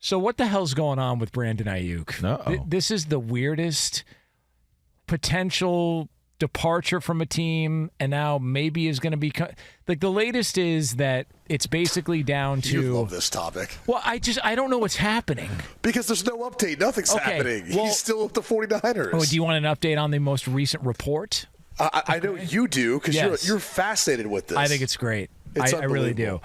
So what the hell's going on with Brandon Aiyuk? This is the weirdest potential departure from a team, and now maybe is going to be like the latest is that it's basically down to. You love this topic. Well, I don't know what's happening because there's no update. Nothing's happening. Well, he's still with the 49ers. Oh, do you want an update on the most recent report? I know you do because you're fascinated with this. I think it's great. I really do.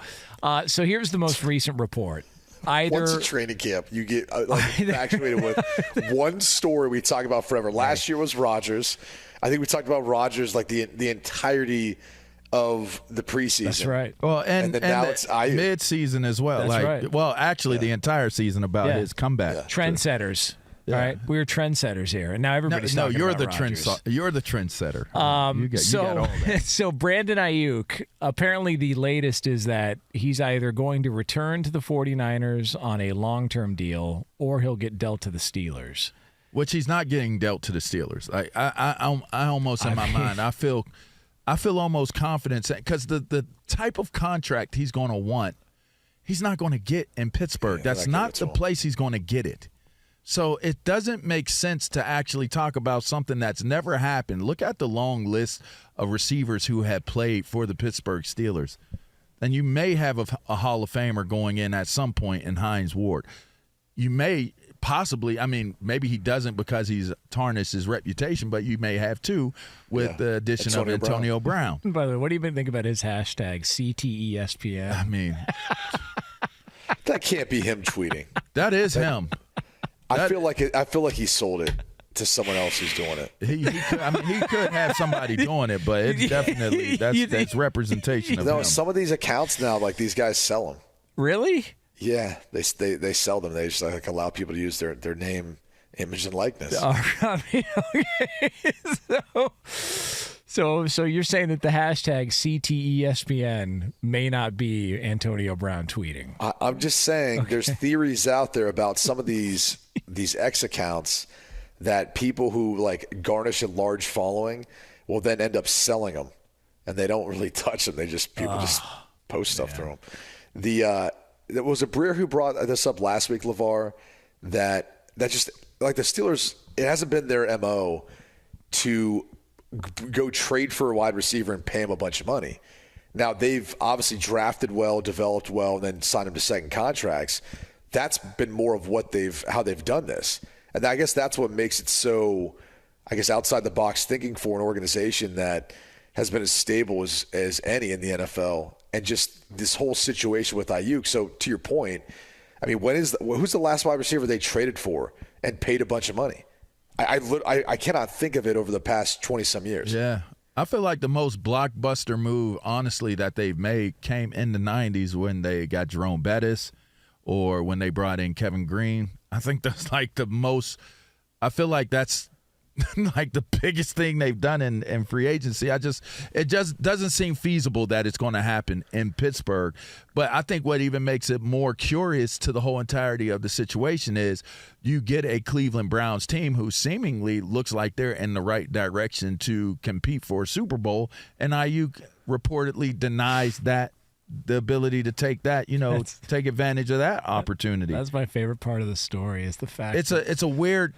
So here's the most recent report. Once a training camp, you get infatuated with one story we talk about forever. Last year was Rodgers. I think we talked about Rodgers like the entirety of the preseason. That's right. Well, and then now it's Aiyuk. Mid-season as well. That's right. Well, actually, the entire season about his comeback. Yeah. Trendsetters. Yeah. All right, we're trendsetters here, and now everybody's talking you're about the Rodgers. You're the trendsetter. You got all that. So Brandon Aiyuk, apparently the latest is that he's either going to return to the 49ers on a long-term deal, or he'll get dealt to the Steelers. Which he's not getting dealt to the Steelers. I almost in my mind, I feel almost confident because the type of contract he's going to want, he's not going to get in Pittsburgh. That's not the place he's going to get it. So it doesn't make sense to actually talk about something that's never happened. Look at the long list of receivers who have played for the Pittsburgh Steelers. And you may have a Hall of Famer going in at some point in Hines Ward. You may possibly, maybe he doesn't because he's tarnished his reputation, but you may have two with the addition of Antonio Brown. By the way, what do you think about his hashtag, CTESPN? That can't be him tweeting. That is him. I feel like he sold it to someone else who's doing it. He could have somebody doing it, but it's definitely that's representation of him. Some of these accounts now, like these guys sell them. Really? Yeah, they sell them. They just allow people to use their name, image, and likeness. So you're saying that the hashtag CTESPN may not be Antonio Brown tweeting? I'm just saying there's theories out there about some of these X accounts that people who garnish a large following will then end up selling them, and they don't really touch them. People just post stuff through them. There was a Breer who brought this up last week, LaVar, that just like the Steelers, it hasn't been their MO to go trade for a wide receiver and pay him a bunch of money. Now, they've obviously drafted well, developed well, and then signed him to second contracts. That's been more of how they've done this. And I guess that's what makes it so, outside the box thinking for an organization that has been as stable as any in the NFL, and just this whole situation with Aiyuk. So to your point, who's the last wide receiver they traded for and paid a bunch of money? I cannot think of it over the past 20-some years. Yeah. I feel like the most blockbuster move, honestly, that they've made came in the 90s when they got Jerome Bettis or when they brought in Kevin Green. I think that's the most – I feel like that's the biggest thing they've done in free agency. It just doesn't seem feasible that it's going to happen in Pittsburgh. But I think what even makes it more curious to the whole entirety of the situation is you get a Cleveland Browns team who seemingly looks like they're in the right direction to compete for a Super Bowl, and Aiyuk reportedly denies the ability to take that, take advantage of that opportunity. That's my favorite part of the story is the fact it's a weird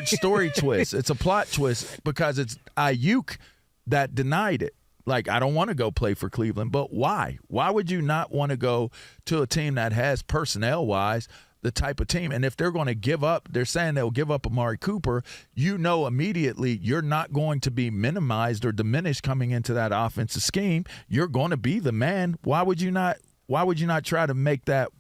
story twist. It's a plot twist because it's Aiyuk that denied it. I don't want to go play for Cleveland, but why? Why would you not want to go to a team that has personnel-wise the type of team? And if they're going to give up, they're saying they'll give up Amari Cooper, immediately you're not going to be minimized or diminished coming into that offensive scheme. You're going to be the man. Why would you not try to make that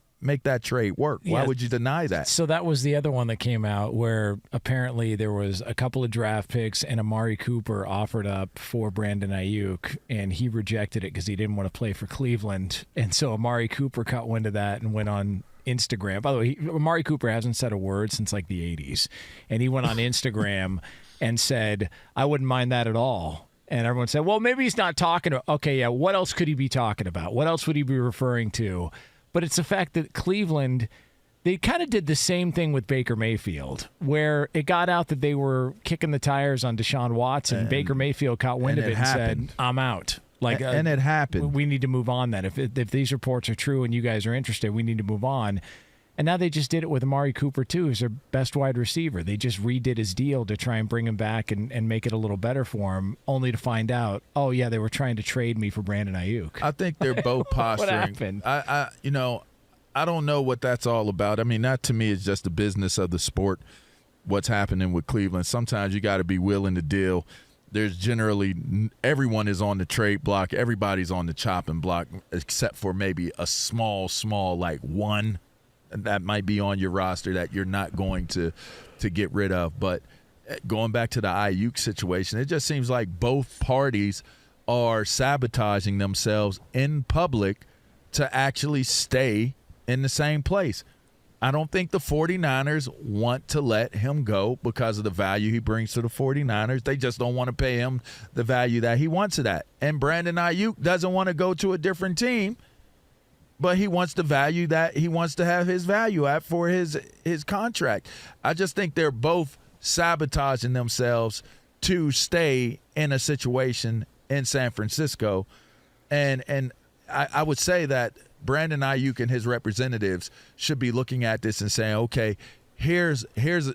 trade work? Why would you deny that? So that was the other one that came out where apparently there was a couple of draft picks and Amari Cooper offered up for Brandon Aiyuk, and he rejected it because he didn't want to play for Cleveland. And so Amari Cooper caught wind of that and went on Instagram. By the way, Amari Cooper hasn't said a word since the 80s. And he went on Instagram and said, I wouldn't mind that at all. And everyone said, well, maybe he's not talking about, okay, yeah, what else could he be talking about? What else would he be referring to? But it's the fact that Cleveland, they kind of did the same thing with Baker Mayfield, where it got out that they were kicking the tires on Deshaun Watson. And Baker Mayfield caught wind of it and said, I'm out. And it happened. We need to move on then. If these reports are true and you guys are interested, we need to move on. And now they just did it with Amari Cooper, too, who's their best wide receiver. They just redid his deal to try and bring him back and make it a little better for him, only to find out, oh, yeah, they were trying to trade me for Brandon Aiyuk. I think they're both posturing. What happened? I don't know what that's all about. I mean, that to me is just the business of the sport, what's happening with Cleveland. Sometimes you got to be willing to deal. There's generally everyone is on the trade block. Everybody's on the chopping block except for maybe a small like one that might be on your roster that you're not going to get rid of. But going back to the Aiyuk situation, it just seems like both parties are sabotaging themselves in public to actually stay in the same place. I don't think the 49ers want to let him go because of the value he brings to the 49ers. They just don't want to pay him the value that he wants it at. And Brandon Aiyuk doesn't want to go to a different team, but he wants the value that he wants to have his value at for his contract. I just think they're both sabotaging themselves to stay in a situation in San Francisco. And I would say that Brandon Aiyuk and his representatives should be looking at this and saying, okay, here's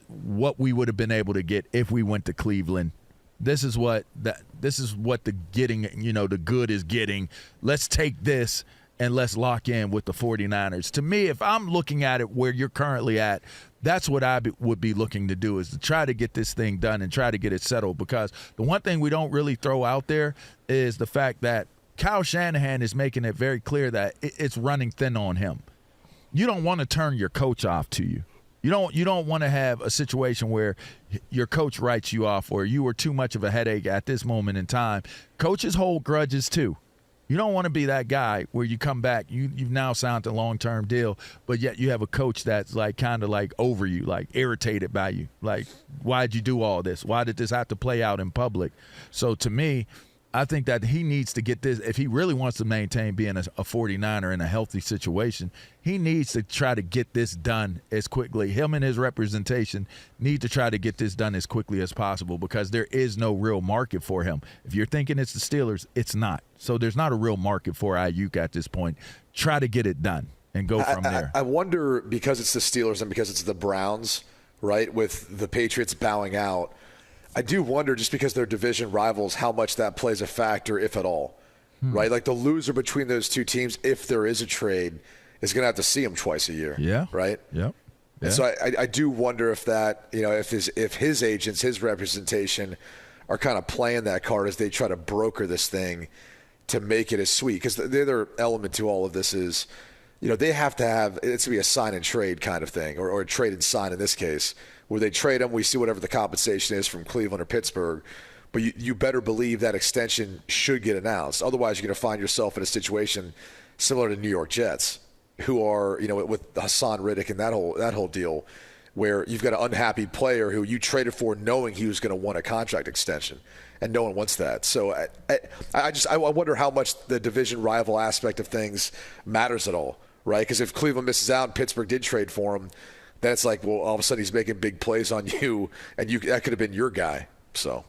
what we would have been able to get if we went to Cleveland. This is what the getting, the good is getting. Let's take this and let's lock in with the 49ers. To me, if I'm looking at it where you're currently at, that's what I would be looking to do, is to try to get this thing done and try to get it settled. Because the one thing we don't really throw out there is the fact that Kyle Shanahan is making it very clear that it's running thin on him. You don't want to turn your coach off to you. You don't want to have a situation where your coach writes you off or you were too much of a headache at this moment in time. Coaches hold grudges too. You don't want to be that guy where you come back, you've now signed a long-term deal, but yet you have a coach that's like kind of like over you, like irritated by you. Like, why'd you do all this? Why did this have to play out in public? So to me, I think that he needs to get this. If he really wants to maintain being a 49er in a healthy situation, he needs to try to get this done as quickly. Him and his representation need to try to get this done as quickly as possible, because there is no real market for him. If you're thinking it's the Steelers, it's not. So there's not a real market for Aiyuk at this point. Try to get it done and go from there. I wonder, because it's the Steelers and because it's the Browns, right, with the Patriots bowing out, I do wonder, just because they're division rivals, how much that plays a factor, if at all, right? Like the loser between those two teams, if there is a trade, is going to have to see him twice a year. Yeah. Right? Yep. Yeah. And so I do wonder if that, if his agents, his representation are kind of playing that card as they try to broker this thing to make it as sweet. Because the other element to all of this is, they have to have, it's going to be a sign and trade kind of thing, or a trade and sign in this case, where they trade him, we see whatever the compensation is from Cleveland or Pittsburgh, but you better believe that extension should get announced. Otherwise, you're going to find yourself in a situation similar to New York Jets, who are, with Hassan Riddick and that whole deal, where you've got an unhappy player who you traded for knowing he was going to want a contract extension, and no one wants that. So I wonder how much the division rival aspect of things matters at all, right? Because if Cleveland misses out and Pittsburgh did trade for him, then it's like, well, all of a sudden he's making big plays on you, and that could have been your guy. So